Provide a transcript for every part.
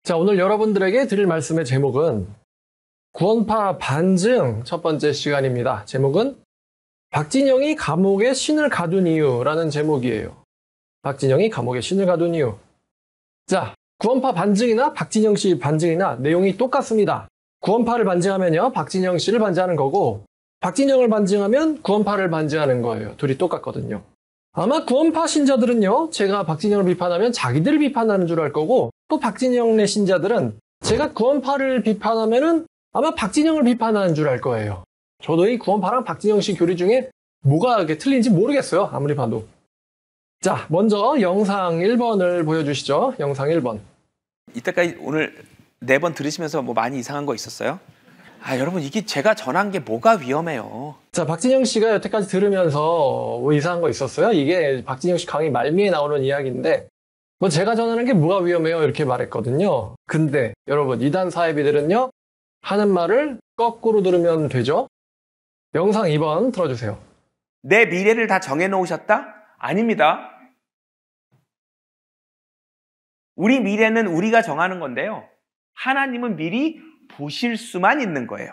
자, 오늘 여러분들에게 드릴 말씀의 제목은 구원파 반증 첫 번째 시간입니다. 제목은 박진영이 감옥에 신을 가둔 이유라는 제목이에요. 박진영이 감옥에 신을 가둔 이유. 자, 구원파 반증이나 박진영 씨 반증이나 내용이 똑같습니다. 구원파를 반증하면요, 박진영 씨를 반증하는 거고, 박진영을 반증하면 구원파를 반증하는 거예요. 둘이 똑같거든요. 아마 구원파 신자들은요, 제가 박진영을 비판하면 자기들을 비판하는 줄 알 거고, 또 박진영의 신자들은 제가 구원파를 비판하면은 아마 박진영을 비판하는 줄 알 거예요. 저도 이 구원파랑 박진영 씨 교리 중에 뭐가 이렇게 틀린지 모르겠어요. 아무리 봐도. 자, 먼저 영상 1번을 보여주시죠. 영상 1번. 이때까지 오늘 4번 들으시면서 뭐 많이 이상한 거 있었어요? 여러분, 이게 제가 전한 게 뭐가 위험해요? 자, 박진영 씨가 여태까지 들으면서 뭐 이상한 거 있었어요? 이게 박진영 씨 강의 말미에 나오는 이야기인데, 뭐 제가 전하는 게 뭐가 위험해요? 이렇게 말했거든요. 근데 여러분, 이단 사이비들은요, 하는 말을 거꾸로 들으면 되죠? 영상 2번 틀어주세요. 내 미래를 다 정해놓으셨다? 아닙니다. 우리 미래는 우리가 정하는 건데요. 하나님은 미리 보실 수만 있는 거예요.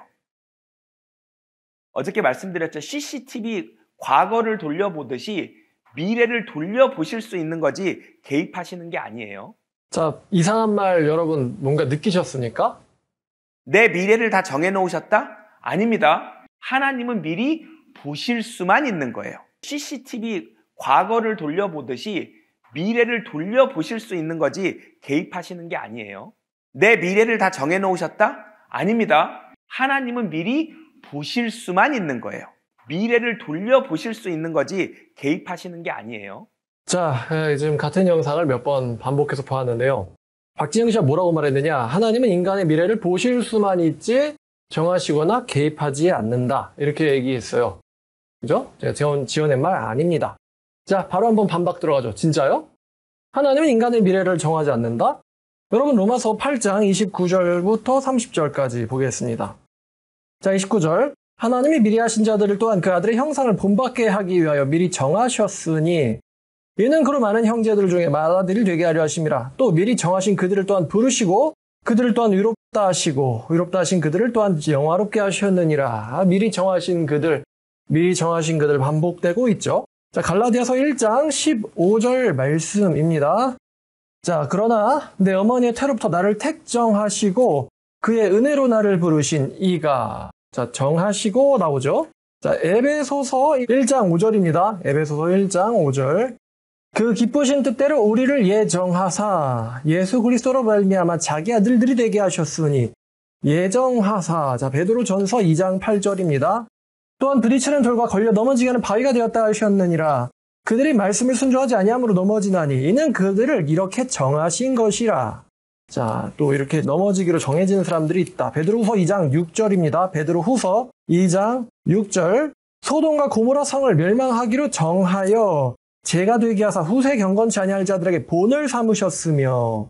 어저께 말씀드렸죠. CCTV 과거를 돌려보듯이 미래를 돌려보실 수 있는 거지 개입하시는 게 아니에요. 자, 이상한 말 여러분 뭔가 느끼셨습니까? 내 미래를 다 정해놓으셨다? 아닙니다. 하나님은 미리 보실 수만 있는 거예요. CCTV 과거를 돌려보듯이 미래를 돌려보실 수 있는 거지 개입하시는 게 아니에요. 내 미래를 다 정해놓으셨다? 아닙니다. 하나님은 미리 보실 수만 있는 거예요. 미래를 돌려보실 수 있는 거지 개입하시는 게 아니에요. 자, 지금 같은 영상을 몇 번 반복해서 보았는데요. 박진영 씨가 뭐라고 말했느냐? 하나님은 인간의 미래를 보실 수만 있지 정하시거나 개입하지 않는다. 이렇게 얘기했어요. 그죠? 제가 지어낸 말 아닙니다. 자, 바로 한번 반박 들어가죠. 진짜요? 하나님은 인간의 미래를 정하지 않는다? 여러분, 로마서 8장 29절부터 30절까지 보겠습니다. 자, 29절. 하나님이 미리 하신 자들을 또한 그 아들의 형상을 본받게 하기 위하여 미리 정하셨으니 이는 그로 많은 형제들 중에 맏아들이 되게 하려 하심이라. 또 미리 정하신 그들을 또한 부르시고 그들을 또한 의롭다 하시고 의롭다 하신 그들을 또한 영화롭게 하셨느니라. 미리 정하신 그들 반복되고 있죠. 자, 갈라디아서 1장 15절 말씀입니다. 자, 그러나 내 어머니의 태로부터 나를 택정하시고 그의 은혜로 나를 부르신 이가. 자, 정하시고 나오죠. 자, 에베소서 1장 5절입니다. 에베소서 1장 5절. 그 기쁘신 뜻대로 우리를 예정하사 예수 그리스도로 말미암아 자기 아들들이 되게 하셨으니 예정하사. 자, 베드로전서 2장 8절입니다. 또한 부딪히는 돌과 걸려 넘어지게 하는 바위가 되었다 하셨느니라. 그들이 말씀을 순종하지 아니함으로 넘어지나니 이는 그들을 이렇게 정하신 것이라. 자, 또 이렇게 넘어지기로 정해지는 사람들이 있다. 베드로후서 2장 6절입니다. 베드로후서 2장 6절. 소돔과 고모라 성을 멸망하기로 정하여 죄가 되게 하사 후세 경건치 아니할 자들에게 본을 삼으셨으며.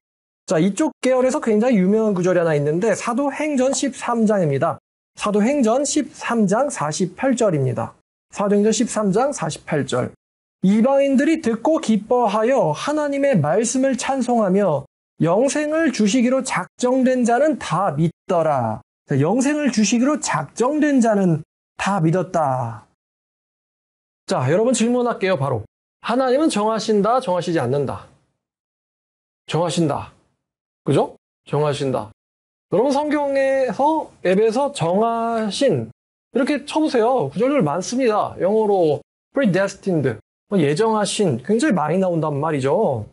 자, 이쪽 계열에서 굉장히 유명한 구절이 하나 있는데 사도행전 13장입니다. 사도행전 13장 48절입니다. 사도행전 13장 48절. 이방인들이 듣고 기뻐하여 하나님의 말씀을 찬송하며 영생을 주시기로 작정된 자는 다 믿더라. 자, 영생을 주시기로 작정된 자는 다 믿었다. 자, 여러분 질문할게요. 바로. 하나님은 정하신다, 정하시지 않는다. 정하신다. 그죠? 정하신다. 여러분 성경에서 앱에서 정하신 이렇게 쳐보세요. 구절들 많습니다. 영어로 predestined, 예정하신 굉장히 많이 나온단 말이죠.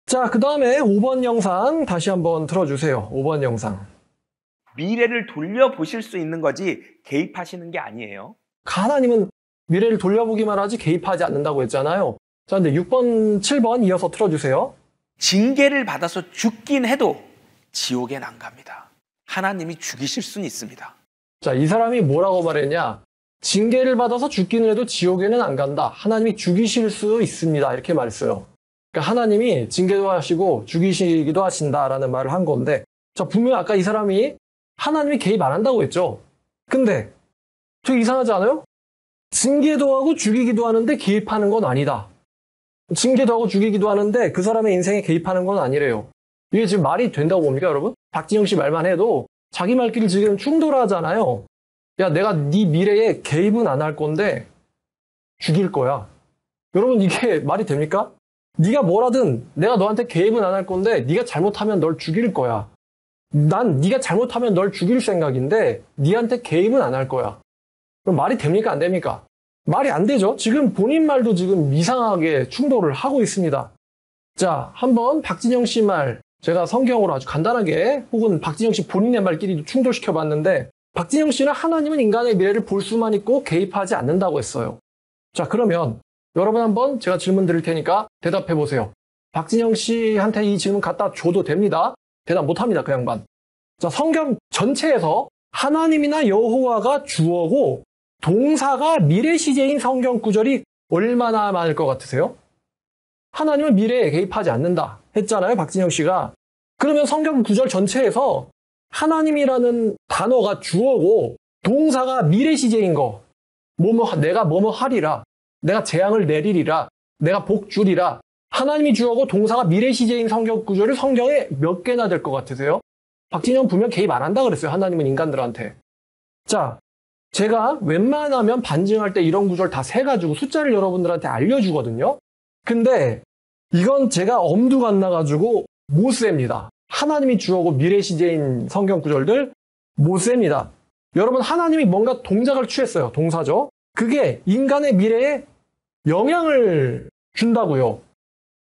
자, 그 다음에 5번 영상 다시 한번 틀어주세요. 5번 영상. 미래를 돌려보실 수 있는 거지 개입하시는 게 아니에요. 하나님은 미래를 돌려보기만 하지 개입하지 않는다고 했잖아요. 자, 근데 6번, 7번 이어서 틀어주세요. 징계를 받아서 죽긴 해도 지옥엔 안 갑니다. 하나님이 죽이실 수는 있습니다. 자, 이 사람이 뭐라고 말했냐? 징계를 받아서 죽기는 해도 지옥에는 안 간다. 하나님이 죽이실 수 있습니다. 이렇게 말했어요. 그러니까 하나님이 징계도 하시고 죽이시기도 하신다라는 말을 한 건데, 자, 분명히 아까 이 사람이 하나님이 개입 안 한다고 했죠. 근데 되게 이상하지 않아요? 징계도 하고 죽이기도 하는데 개입하는 건 아니다. 징계도 하고 죽이기도 하는데 그 사람의 인생에 개입하는 건 아니래요. 이게 지금 말이 된다고 봅니까, 여러분? 박진영 씨 말만 해도 자기 말끼리 지금 충돌하잖아요. 야, 내가 네 미래에 개입은 안 할 건데 죽일 거야. 여러분, 이게 말이 됩니까? 네가 뭐라든 내가 너한테 개입은 안 할 건데 네가 잘못하면 널 죽일 거야. 난 네가 잘못하면 널 죽일 생각인데 네한테 개입은 안 할 거야. 그럼 말이 됩니까? 안 됩니까? 말이 안 되죠. 지금 본인 말도 지금 이상하게 충돌을 하고 있습니다. 자, 한번 박진영 씨 말 제가 성경으로 아주 간단하게 혹은 박진영 씨 본인의 말끼리도 충돌시켜 봤는데 박진영 씨는 하나님은 인간의 미래를 볼 수만 있고 개입하지 않는다고 했어요. 자, 그러면 여러분 한번 제가 질문 드릴 테니까 대답해 보세요. 박진영 씨한테 이 질문 갖다 줘도 됩니다. 대답 못합니다, 그 양반. 자, 성경 전체에서 하나님이나 여호와가 주어고 동사가 미래 시제인 성경 구절이 얼마나 많을 것 같으세요? 하나님은 미래에 개입하지 않는다 했잖아요, 박진영 씨가. 그러면 성경 구절 전체에서 하나님이라는 단어가 주어고 동사가 미래 시제인 거, 내가 뭐뭐 하리라, 내가 재앙을 내리리라, 내가 복 주리라. 하나님이 주어고 동사가 미래 시제인 성경 구절이 성경에 몇 개나 될 것 같으세요? 박진영 분명 개입 안 한다 그랬어요, 하나님은 인간들한테. 자, 제가 웬만하면 반증할 때 이런 구절 다 세가지고 숫자를 여러분들한테 알려주거든요. 근데 이건 제가 엄두가 안 나가지고 못 셉니다. 하나님이 주어고 미래 시제인 성경 구절들 못 셉니다. 여러분, 하나님이 뭔가 동작을 취했어요. 동사죠. 그게 인간의 미래에 영향을 준다고요.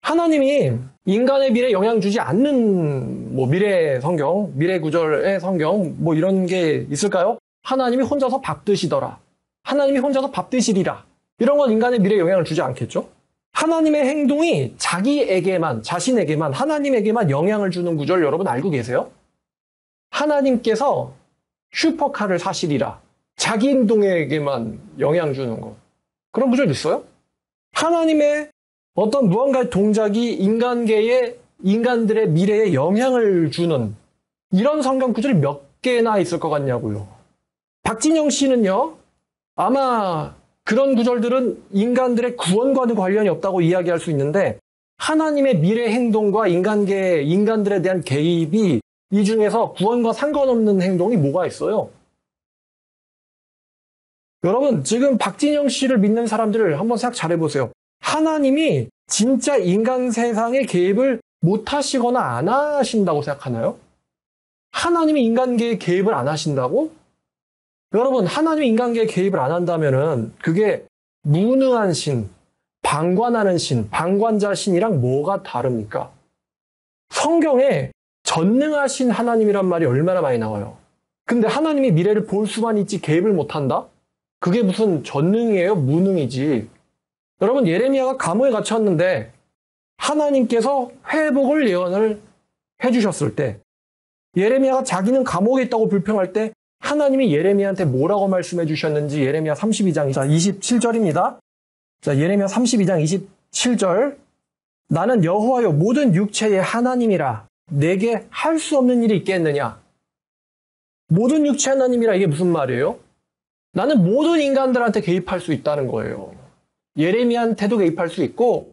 하나님이 인간의 미래에 영향 주지 않는 미래 성경, 미래 구절의 성경 이런 게 있을까요? 하나님이 혼자서 밥 드시더라. 하나님이 혼자서 밥 드시리라. 이런 건 인간의 미래에 영향을 주지 않겠죠? 하나님의 행동이 자기에게만, 자신에게만, 하나님에게만 영향을 주는 구절 여러분 알고 계세요? 하나님께서 슈퍼카를 사시리라. 자기 행동에게만 영향 주는 거. 그런 구절 있어요? 하나님의 어떤 무언가의 동작이 인간들의 미래에 영향을 주는 이런 성경 구절이 몇 개나 있을 것 같냐고요. 박진영 씨는요, 아마 그런 구절들은 인간들의 구원과는 관련이 없다고 이야기할 수 있는데 하나님의 미래 행동과 인간들에 대한 개입이 이 중에서 구원과 상관없는 행동이 뭐가 있어요? 여러분, 지금 박진영 씨를 믿는 사람들을 한번 생각 잘 해보세요. 하나님이 진짜 인간 세상에 개입을 못 하시거나 안 하신다고 생각하나요? 하나님이 인간계에 개입을 안 하신다고? 여러분, 하나님이 인간계에 개입을 안 한다면은 그게 무능한 신, 방관하는 신, 방관자 신이랑 뭐가 다릅니까? 성경에 전능하신 하나님이란 말이 얼마나 많이 나와요. 근데 하나님이 미래를 볼 수만 있지 개입을 못 한다? 그게 무슨 전능이에요? 무능이지. 여러분, 예레미야가 감옥에 갇혔는데 하나님께서 회복을 예언을 해주셨을 때 예레미야가 자기는 감옥에 있다고 불평할 때 하나님이 예레미야한테 뭐라고 말씀해 주셨는지 예레미야 32장 27절입니다. 자, 예레미야 32장 27절. 나는 여호와여 모든 육체의 하나님이라 내게 할 수 없는 일이 있겠느냐. 모든 육체 하나님이라 이게 무슨 말이에요? 나는 모든 인간들한테 개입할 수 있다는 거예요. 예레미야한테도 개입할 수 있고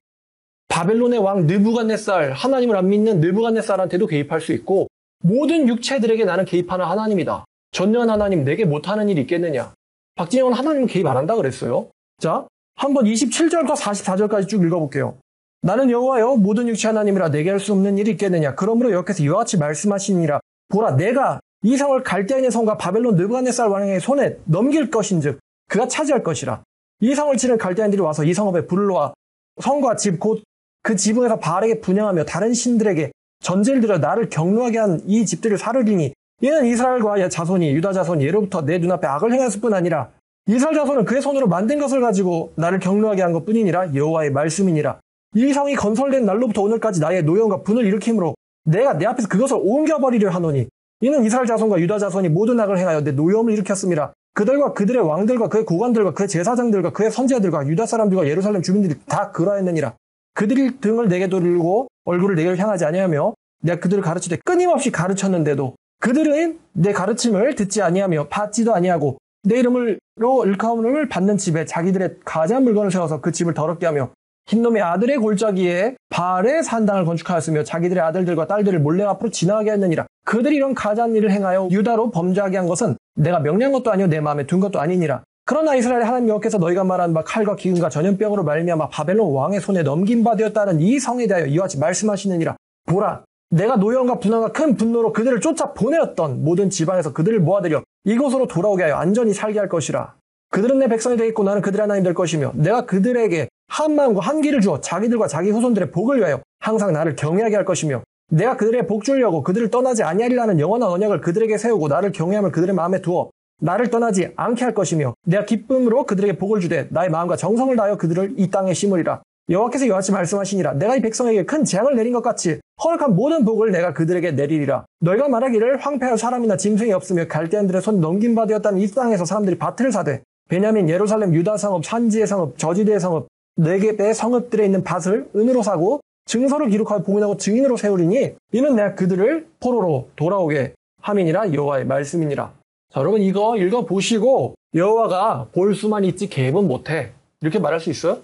바벨론의 왕 느부갓네살, 하나님을 안 믿는 느부갓네살한테도 개입할 수 있고 모든 육체들에게 나는 개입하는 하나님이다. 전능한 하나님, 내게 못하는 일이 있겠느냐. 박진영은 하나님은 개입 안 한다 그랬어요. 자, 한번 27절과 44절까지 쭉 읽어볼게요. 나는 여호와여 모든 육체 하나님이라 내게 할 수 없는 일이 있겠느냐. 그러므로 여호와께서 이와 같이 말씀하시니라. 보라, 내가 이 성을 갈대아인의 성과 바벨론 느부갓네살 왕의 손에 넘길 것인즉 그가 차지할 것이라. 이 성을 치는 갈대아인들이 와서 이 성읍에 불을 놓아 성과 집 곧 그 지붕에서 바알에게 분향하며 다른 신들에게 전제를 들여 나를 경노하게 한 이 집들을 사르리니 이는 이스라엘과 자손이 유다 자손이 예로부터 내 눈앞에 악을 행했을 뿐 아니라 이스라엘 자손은 그의 손으로 만든 것을 가지고 나를 경노하게 한 것뿐이니라. 여호와의 말씀이니라. 이 성이 건설된 날로부터 오늘까지 나의 노여움과 분을 일으킴으로 내가 내 앞에서 그것을 옮겨버리려 하노니 이는 이스라엘 자손과 유다 자손이 모든 악을 행하여 내 노여움을 일으켰음이라. 그들과 그들의 왕들과 그의 고관들과 그의 제사장들과 그의 선지자들과 유다 사람들과 예루살렘 주민들이 다 그러하였느니라. 그들이 등을 내게 돌리고 얼굴을 내게로 향하지 아니하며 내가 그들을 가르치되 끊임없이 가르쳤는데도 그들은 내 가르침을 듣지 아니하며 받지도 아니하고 내 이름으로 일컬음을 받는 집에 자기들의 가장 물건을 세워서 그 집을 더럽게 하며 흰놈의 아들의 골짜기에 바알의 산당을 건축하였으며 자기들의 아들들과 딸들을 몰래 앞으로 지나가게 했느니라. 그들이 이런 가짜한 일을 행하여 유다로 범죄하게 한 것은 내가 명령한 것도 아니요 내 마음에 둔 것도 아니니라. 그러나 이스라엘 하나님 여호와께서 너희가 말한 바 칼과 기근과 전염병으로 말미암아 바벨론 왕의 손에 넘긴 바 되었다는 이 성에 대하여 이와 같이 말씀하시느니라. 보라, 내가 노여움과 분함과 큰 분노로 그들을 쫓아 보내었던 모든 지방에서 그들을 모아들여 이곳으로 돌아오게 하여 안전히 살게 할 것이라. 그들은 내 백성이 되겠고 나는 그들의 하나님 될 것이며 내가 그들에게 한 마음과 한 길을 주어 자기들과 자기 후손들의 복을 위하여 항상 나를 경외하게 할 것이며 내가 그들의 복 주려고 그들을 떠나지 아니하리라는 영원한 언약을 그들에게 세우고 나를 경외함을 그들의 마음에 두어 나를 떠나지 않게 할 것이며 내가 기쁨으로 그들에게 복을 주되 나의 마음과 정성을 다하여 그들을 이 땅에 심으리라. 여호와께서 이와 같이 말씀하시니라. 내가 이 백성에게 큰 재앙을 내린 것 같이 허락한 모든 복을 내가 그들에게 내리리라. 너희가 말하기를 황폐하여 사람이나 짐승이 없으며 갈대아인들의 손 넘긴 바 되었다는 이 땅에서 사람들이 밭을 사되 베냐민, 예루살렘, 유다 성읍, 산지의 성읍, 저지대의 성읍, 네겝의 성읍들에 있는 밭을 은으로 사고 증서를 기록하여 봉인하고 증인으로 세우리니 이는 내가 그들을 포로로 돌아오게 함이니라. 여호와의 말씀이니라. 자, 여러분 이거 읽어보시고 여호와가 볼 수만 있지 개입은 못해 이렇게 말할 수 있어요?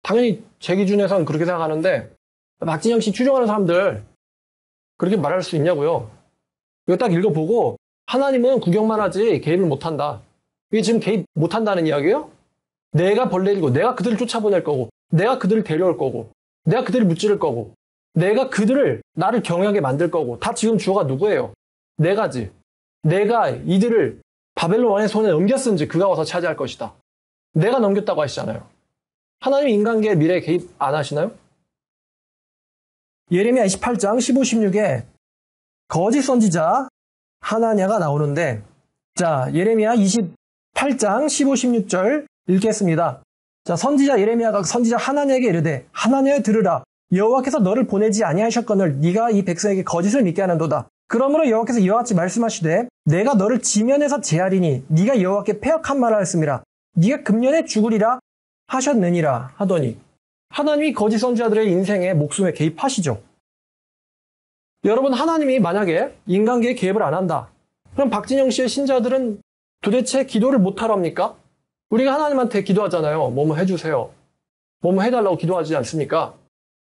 당연히 제 기준에서는 그렇게 생각하는데 박진영 씨 추종하는 사람들 그렇게 말할 수 있냐고요? 이거 딱 읽어보고 하나님은 구경만 하지 개입을 못한다. 이게 지금 개입 못한다는 이야기예요? 내가 벌레이고 내가 그들을 쫓아보낼 거고 내가 그들을 데려올 거고 내가 그들을 무찌를 거고 내가 그들을 나를 경외하게 만들 거고 다 지금 주어가 누구예요? 내가지. 내가 이들을 바벨론 왕의 손에 넘겼은지 그가 와서 차지할 것이다. 내가 넘겼다고 하시잖아요. 하나님 인간계의 미래에 개입 안 하시나요? 예레미야 28장 15, 16에 거짓 선지자 하나냐가 나오는데 자 예레미야 28장 15, 16절 읽겠습니다. 자 선지자 예레미야가 선지자 하나냐에게 이르되 하나냐여 들으라. 여호와께서 너를 보내지 아니하셨거늘 네가 이 백성에게 거짓을 믿게 하는도다. 그러므로 여호와께서 이와 같이 말씀하시되 내가 너를 지면에서 제하리니 네가 여호와께 패역한 말을 하였음이라. 네가 금년에 죽으리라 하셨느니라 하더니 하나님이 거짓 선지자들의 인생에 목숨에 개입하시죠. 여러분 하나님이 만약에 인간계에 개입을 안 한다. 그럼 박진영 씨의 신자들은 도대체 기도를 못하러 합니까? 우리가 하나님한테 기도하잖아요. 뭐뭐 해주세요. 뭐뭐 해달라고 기도하지 않습니까?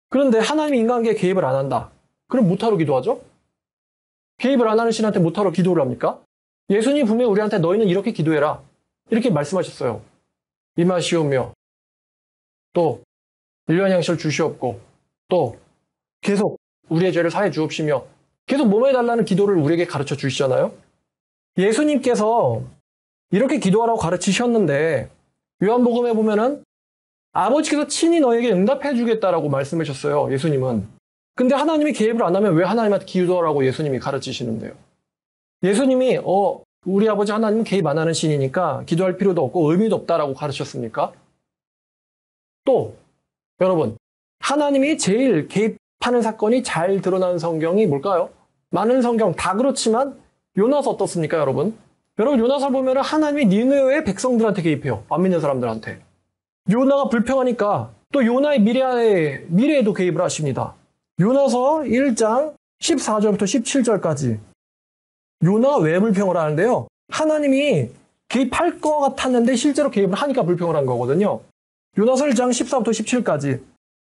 그런데 하나님이 인간계에 개입을 안 한다. 그럼 못하러 기도하죠? 개입을 안 하는 신한테 못하러 기도를 합니까? 예수님이 분명히 우리한테 너희는 이렇게 기도해라. 이렇게 말씀하셨어요. 임하시오며 또 1년 양식을 주시옵고 또 계속 우리의 죄를 사해 주옵시며 계속 뭐뭐 해달라는 기도를 우리에게 가르쳐 주시잖아요. 예수님께서 이렇게 기도하라고 가르치셨는데 요한복음에 보면은 아버지께서 친히 너에게 응답해 주겠다라고 말씀하셨어요. 예수님은. 근데 하나님이 개입을 안 하면 왜 하나님한테 기도하라고 예수님이 가르치시는데요? 예수님이 우리 아버지 하나님은 개입 안 하는 신이니까 기도할 필요도 없고 의미도 없다라고 가르쳤습니까? 또 여러분 하나님이 제일 개입하는 사건이 잘 드러나는 성경이 뭘까요? 많은 성경 다 그렇지만 요나서 어떻습니까 여러분? 여러분 요나서 보면 하나님이 니느웨의 백성들한테 개입해요. 안 믿는 사람들한테. 요나가 불평하니까 또 요나의 미래에도 개입을 하십니다. 요나서 1장 14절부터 17절까지 요나가 왜 불평을 하는데요? 하나님이 개입할 것 같았는데 실제로 개입을 하니까 불평을 한 거거든요. 요나서 1장 14부터 17까지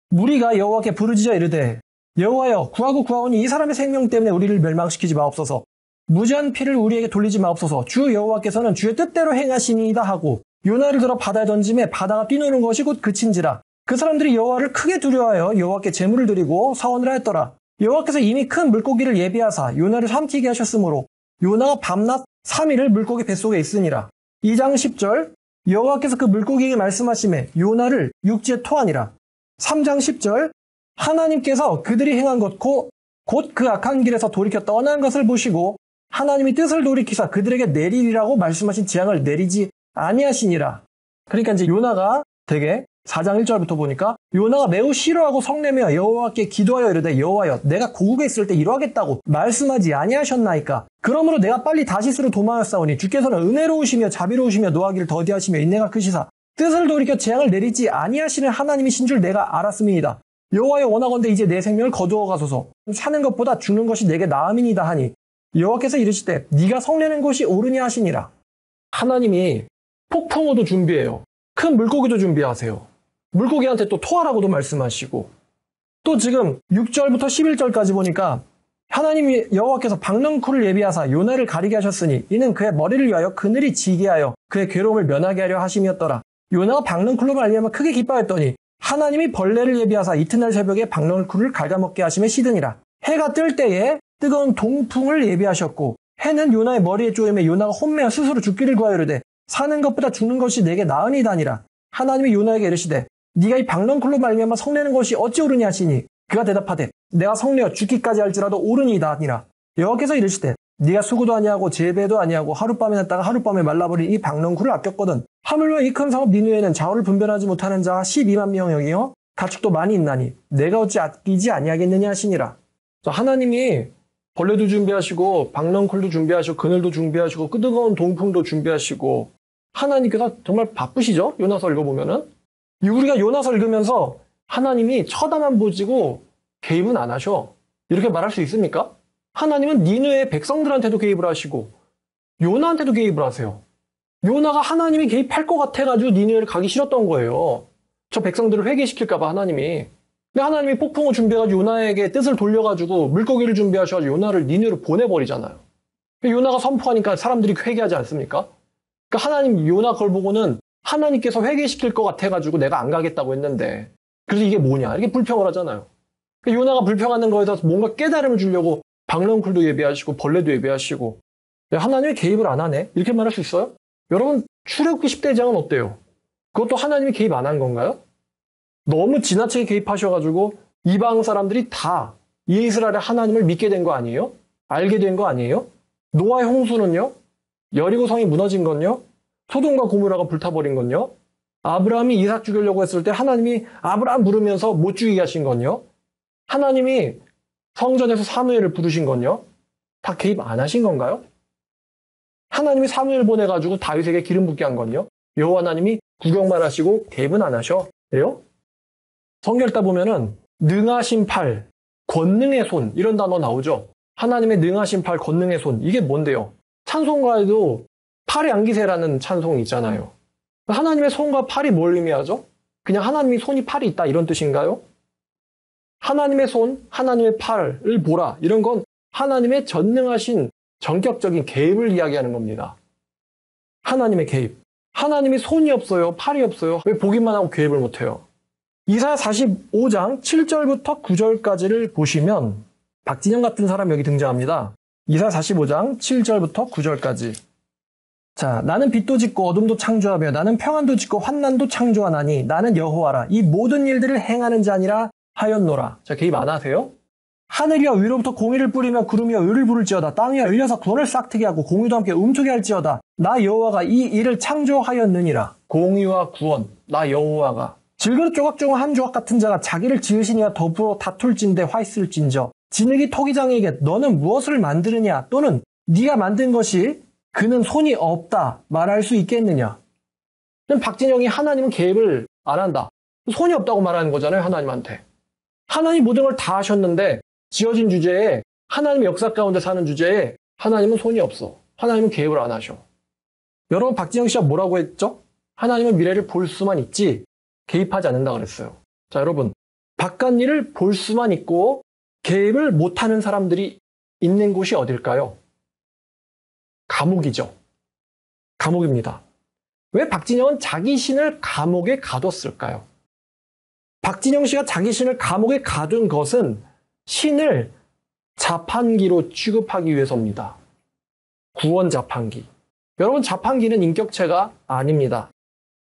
무리가 여호와께 부르짖어 이르되 여호와여 구하고 구하오니 이 사람의 생명 때문에 우리를 멸망시키지 마옵소서. 무지한 피를 우리에게 돌리지 마옵소서. 주 여호와께서는 주의 뜻대로 행하시니이다 하고 요나를 들어 바다에 던짐에 바다가 뛰노는 것이 곧 그친지라. 그 사람들이 여호와를 크게 두려워하여 여호와께 제물을 드리고 사원을 하였더라. 여호와께서 이미 큰 물고기를 예비하사 요나를 삼키게 하셨으므로 요나가 밤낮 3일을 물고기 뱃속에 있으니라. 2장 10절 여호와께서 그 물고기에게 말씀하시매 요나를 육지에 토하니라. 3장 10절 하나님께서 그들이 행한 것 곧 그 악한 길에서 돌이켜 떠난 것을 보시고 하나님이 뜻을 돌이키사 그들에게 내리리라고 말씀하신 재앙을 내리지 아니하시니라. 그러니까 이제 요나가 되게 4장 1절부터 보니까 요나가 매우 싫어하고 성내며 여호와께 기도하여 이르되 여호와여 내가 고국에 있을 때 이러하겠다고 말씀하지 아니하셨나이까. 그러므로 내가 빨리 다시스로 도망하였사오니 주께서는 은혜로우시며 자비로우시며 노하기를 더디하시며 인내가 크시사 뜻을 돌이켜 재앙을 내리지 아니하시는 하나님이신 줄 내가 알았음이니이다. 여호와여 원하건대 이제 내 생명을 거두어 가소서. 사는 것보다 죽는 것이 내게 나음이니이다 하니 여호와께서 이르시되 네가 성내는 것이 옳으냐 하시니라. 하나님이 폭풍우도 준비해요. 큰 물고기도 준비하세요. 물고기한테 또 토하라고도 말씀하시고, 또 지금 6절부터 11절까지 보니까 하나님이 여호와께서 박넝쿨을 예비하사 요나를 가리게 하셨으니 이는 그의 머리를 위하여 그늘이 지게 하여 그의 괴로움을 면하게 하려 하심이었더라. 요나가 박넝쿨로 말미암아 크게 기뻐했더니 하나님이 벌레를 예비하사 이튿날 새벽에 박넝쿨을 갉아먹게 하심에 시드니라. 해가 뜰 때에 뜨거운 동풍을 예비하셨고 해는 요나의 머리에 쪼임에 요나가 혼매어 스스로 죽기를 구하여르되 사는 것보다 죽는 것이 내게 나으니다니라. 하나님이 요나에게 이르시되 네가 이 박넝쿨로 말미암아 성내는 것이 어찌 옳으니 하시니 그가 대답하되 내가 성내어 죽기까지 할지라도 옳으니이다 하니라. 여호와께서 이르시되 네가 수고도 아니하고 재배도 아니하고 하룻밤에 났다가 하룻밤에 말라버린 이 박넝쿨을 아꼈거든. 하물며 이 큰 성읍 니느웨는 좌우를 분별하지 못하는 자가 12만 명이요 가축도 많이 있나니 내가 어찌 아끼지 아니하겠느냐 하시니라. 하나님이 벌레도 준비하시고 박넝쿨도 준비하시고 그늘도 준비하시고 뜨거운 동풍도 준비하시고 하나님께서 정말 바쁘시죠? 요나서 읽어보면은. 우리가 요나서 읽으면서 하나님이 쳐다만 보시고 개입은 안 하셔. 이렇게 말할 수 있습니까? 하나님은 니느웨의 백성들한테도 개입을 하시고 요나한테도 개입을 하세요. 요나가 하나님이 개입할 것 같아가지고 니느웨를 가기 싫었던 거예요. 저 백성들을 회개시킬까봐 하나님이. 근데 하나님이 폭풍을 준비해가지고 요나에게 뜻을 돌려가지고 물고기를 준비하셔가지고 요나를 니느웨로 보내버리잖아요. 요나가 선포하니까 사람들이 회개하지 않습니까? 그러니까 하나님 요나 그걸 보고는 하나님께서 회개시킬 것 같아가지고 내가 안 가겠다고 했는데 그래서 이게 뭐냐 이렇게 불평을 하잖아요. 그러니까 요나가 불평하는 거에 대해서 뭔가 깨달음을 주려고 박넝쿨도 예배하시고 벌레도 예배하시고 하나님이 개입을 안 하네 이렇게 말할 수 있어요? 여러분 출애굽기 10대장은 어때요? 그것도 하나님이 개입 안 한 건가요? 너무 지나치게 개입하셔가지고 이방 사람들이 다 이스라엘의 하나님을 믿게 된 거 아니에요? 알게 된 거 아니에요? 노아의 홍수는요? 여리고 성이 무너진 건요? 소돔과 고모라가 불타버린 건요? 아브라함이 이삭 죽이려고 했을 때 하나님이 아브라함 부르면서 못 죽이게 하신 건요? 하나님이 성전에서 사무엘을 부르신 건요? 다 개입 안 하신 건가요? 하나님이 사무엘 보내가지고 다윗에게 기름 붓게 한 건요? 여호와 하나님이 구경만 하시고 개입은 안 하셔? 그래요? 성경 읽다 보면은 능하신 팔, 권능의 손 이런 단어 나오죠? 하나님의 능하신 팔, 권능의 손 이게 뭔데요? 찬송가에도 팔의 안기세라는 찬송이 있잖아요. 하나님의 손과 팔이 뭘 의미하죠? 그냥 하나님이 손이 팔이 있다 이런 뜻인가요? 하나님의 손, 하나님의 팔을 보라 이런 건 하나님의 전능하신 전격적인 개입을 이야기하는 겁니다. 하나님의 개입. 하나님이 손이 없어요, 팔이 없어요. 왜 보기만 하고 개입을 못해요? 이사야 45장 7절부터 9절까지를 보시면 박진영 같은 사람이 여기 등장합니다. 이사야 45장 7절부터 9절까지. 자, 나는 빛도 짓고 어둠도 창조하며 나는 평안도 짓고 환난도 창조하나니 나는 여호와라. 이 모든 일들을 행하는 자니라 하였노라. 자, 개입 안 하세요? 하늘이여 위로부터 공의를 뿌리며 구름이여 의를 부를지어다. 땅이여 열려서 구원을 싹트게 하고 공의도 함께 움트게 할지어다. 나 여호와가 이 일을 창조하였느니라. 공의와 구원, 나 여호와가. 질그릇 조각 중 한 조각 같은 자가 자기를 지으시니와 더불어 다툴진대 화 있을진저. 진흙이 토기장에게 너는 무엇을 만드느냐 또는 네가 만든 것이 그는 손이 없다 말할 수 있겠느냐. 박진영이 하나님은 개입을 안 한다. 손이 없다고 말하는 거잖아요, 하나님한테. 하나님 모든 걸 다 하셨는데 지어진 주제에 하나님의 역사 가운데 사는 주제에 하나님은 손이 없어. 하나님은 개입을 안 하셔. 여러분 박진영 씨가 뭐라고 했죠? 하나님은 미래를 볼 수만 있지 개입하지 않는다 그랬어요. 자, 여러분 바깥 일을 볼 수만 있고 개입을 못하는 사람들이 있는 곳이 어딜까요? 감옥이죠. 감옥입니다. 왜 박진영은 자기 신을 감옥에 가뒀을까요? 박진영 씨가 자기 신을 감옥에 가둔 것은 신을 자판기로 취급하기 위해서입니다. 구원 자판기. 여러분 자판기는 인격체가 아닙니다.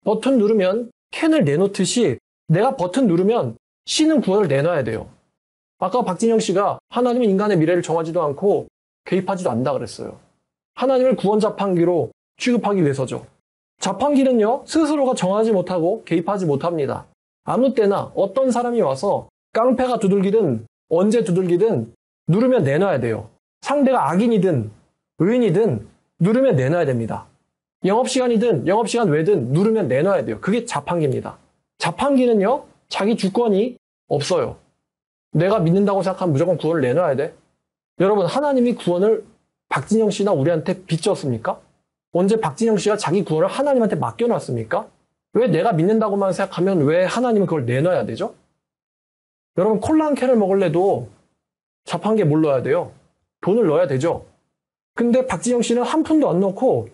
버튼 누르면 캔을 내놓듯이 내가 버튼 누르면 신은 구원을 내놔야 돼요. 아까 박진영 씨가 하나님은 인간의 미래를 정하지도 않고 개입하지도 않는다 그랬어요. 하나님을 구원 자판기로 취급하기 위해서죠. 자판기는요, 스스로가 정하지 못하고 개입하지 못합니다. 아무 때나 어떤 사람이 와서 깡패가 두들기든 언제 두들기든 누르면 내놔야 돼요. 상대가 악인이든 의인이든 누르면 내놔야 됩니다. 영업시간이든 영업시간 외든 누르면 내놔야 돼요. 그게 자판기입니다. 자판기는요, 자기 주권이 없어요. 내가 믿는다고 생각하면 무조건 구원을 내놔야 돼. 여러분, 하나님이 구원을 박진영 씨나 우리한테 빚졌습니까? 언제 박진영 씨가 자기 구원을 하나님한테 맡겨놨습니까? 왜 내가 믿는다고만 생각하면 왜 하나님은 그걸 내놔야 되죠? 여러분 콜라 한 캔을 먹을래도 자판기에 뭘 넣어야 돼요? 돈을 넣어야 되죠. 근데 박진영 씨는 한 푼도 안 넣고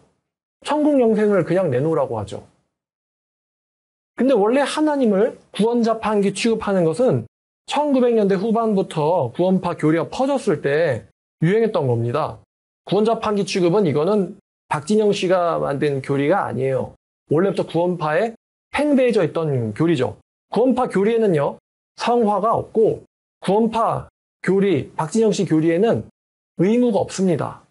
천국 영생을 그냥 내놓으라고 하죠. 근데 원래 하나님을 구원 자판기 취급하는 것은 1900년대 후반부터 구원파 교리가 퍼졌을 때 유행했던 겁니다. 구원 자판기 취급은 이거는 박진영 씨가 만든 교리가 아니에요. 원래부터 구원파에 팽배해져 있던 교리죠. 구원파 교리에는요, 성화가 없고 구원파 교리, 박진영 씨 교리에는 의무가 없습니다.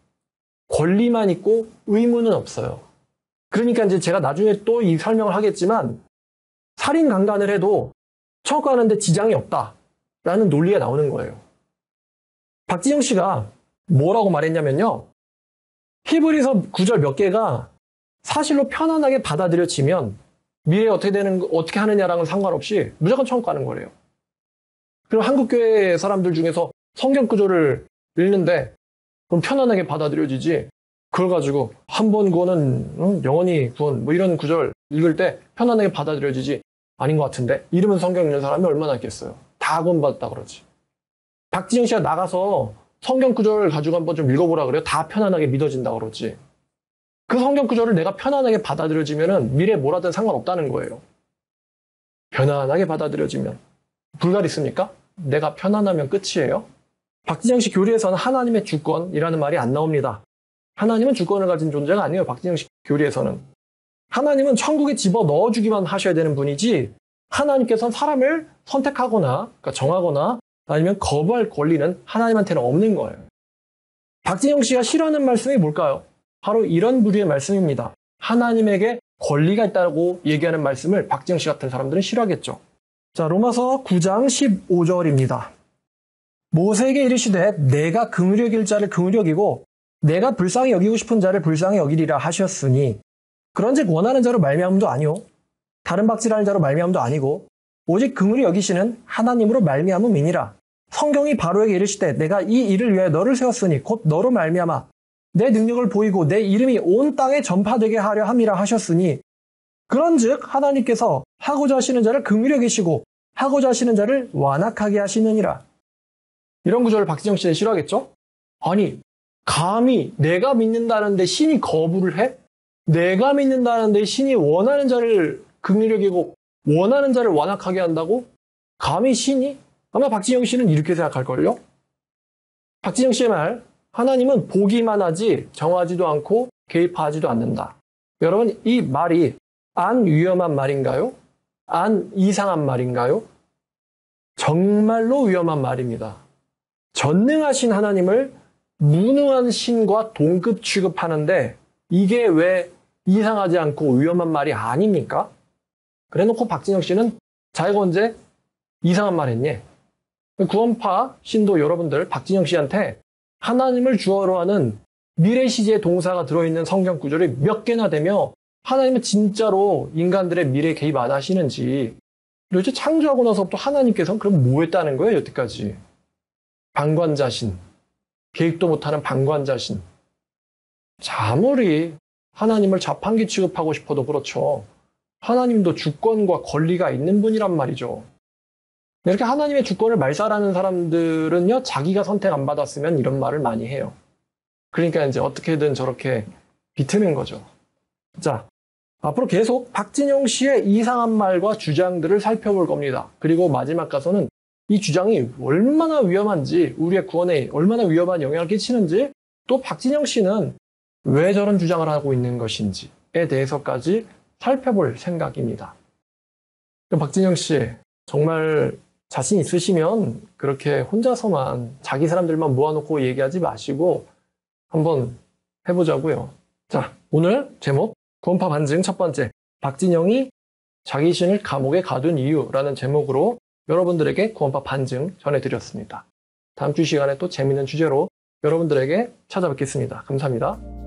권리만 있고 의무는 없어요. 그러니까 이제 제가 나중에 또 이 설명을 하겠지만 살인 강간을 해도 천국 가는데 지장이 없다라는 논리가 나오는 거예요. 박진영 씨가 뭐라고 말했냐면요. 히브리서 9절 몇 개가 사실로 편안하게 받아들여지면 미래에 어떻게 하느냐랑은 상관없이 무조건 천국 가는 거래요. 그럼 한국교회 사람들 중에서 성경 구절을 읽는데 그럼 편안하게 받아들여지지 그걸 가지고 한 번 구원은 영원히 구원 뭐 이런 구절 읽을 때 편안하게 받아들여지지 아닌 것 같은데 이러면 성경 읽는 사람이 얼마나 있겠어요. 다 구원받았다 그러지. 박진영 씨가 나가서 성경 구절을 가지고 한번 좀 읽어보라 그래요. 다 편안하게 믿어진다 그러지. 그 성경 구절을 내가 편안하게 받아들여지면은 미래에 뭘 하든 상관없다는 거예요. 편안하게 받아들여지면. 불가리 있습니까? 내가 편안하면 끝이에요. 박진영 씨 교리에서는 하나님의 주권이라는 말이 안 나옵니다. 하나님은 주권을 가진 존재가 아니에요. 박진영 씨 교리에서는. 하나님은 천국에 집어 넣어주기만 하셔야 되는 분이지 하나님께서는 사람을 선택하거나 그러니까 정하거나 아니면 거부할 권리는 하나님한테는 없는 거예요. 박진영 씨가 싫어하는 말씀이 뭘까요? 바로 이런 부류의 말씀입니다. 하나님에게 권리가 있다고 얘기하는 말씀을 박진영 씨 같은 사람들은 싫어하겠죠. 자, 로마서 9장 15절입니다. 모세에게 이르시되 내가 긍휼히 여길 자를 긍휼히 여기고 내가 불쌍히 여기고 싶은 자를 불쌍히 여기리라 하셨으니 그런즉 원하는 자로 말미암음도 아니요 다른 박질하는 자로 말미암음도 아니고 오직 긍휼히 여기시는 하나님으로 말미암음이니라. 성경이 바로에게 이르시되 내가 이 일을 위하여 너를 세웠으니 곧 너로 말미암아 내 능력을 보이고 내 이름이 온 땅에 전파되게 하려 함이라 하셨으니 그런즉 하나님께서 하고자 하시는 자를 긍휼히 여기시고 하고자 하시는 자를 완악하게 하시느니라. 이런 구절을 박진영 씨는 싫어하겠죠? 아니 감히 내가 믿는다는데 신이 거부를 해? 내가 믿는다는데 신이 원하는 자를 긍휼히 여기고 원하는 자를 완악하게 한다고? 감히 신이? 아마 박진영 씨는 이렇게 생각할걸요? 박진영 씨의 말, 하나님은 보기만 하지 정하지도 않고 개입하지도 않는다. 여러분, 이 말이 안 위험한 말인가요? 안 이상한 말인가요? 정말로 위험한 말입니다. 전능하신 하나님을 무능한 신과 동급 취급하는데 이게 왜 이상하지 않고 위험한 말이 아닙니까? 그래놓고 박진영 씨는 자기가 언제 이상한 말 했니? 구원파 신도 여러분들 박진영 씨한테 하나님을 주어로 하는 미래 시제 동사가 들어있는 성경 구절이 몇 개나 되며 하나님은 진짜로 인간들의 미래에 개입 안 하시는지 도대체 창조하고 나서부터 하나님께서는 그럼 뭐 했다는 거예요 여태까지? 방관자신, 계획도 못하는 방관자신. 아무리 하나님을 자판기 취급하고 싶어도 그렇죠. 하나님도 주권과 권리가 있는 분이란 말이죠. 이렇게 하나님의 주권을 말살하는 사람들은요, 자기가 선택 안 받았으면 이런 말을 많이 해요. 그러니까 이제 어떻게든 저렇게 비트는 거죠. 자, 앞으로 계속 박진영 씨의 이상한 말과 주장들을 살펴볼 겁니다. 그리고 마지막 가서는 이 주장이 얼마나 위험한지, 우리의 구원에 얼마나 위험한 영향을 끼치는지, 또 박진영 씨는 왜 저런 주장을 하고 있는 것인지에 대해서까지 살펴볼 생각입니다. 박진영 씨, 정말 자신 있으시면 그렇게 혼자서만 자기 사람들만 모아놓고 얘기하지 마시고 한번 해보자고요. 자, 오늘 제목 구원파 반증 첫 번째, 박진영이 자기 신을 감옥에 가둔 이유라는 제목으로 여러분들에게 구원파 반증 전해드렸습니다. 다음 주 시간에 또 재미있는 주제로 여러분들에게 찾아뵙겠습니다. 감사합니다.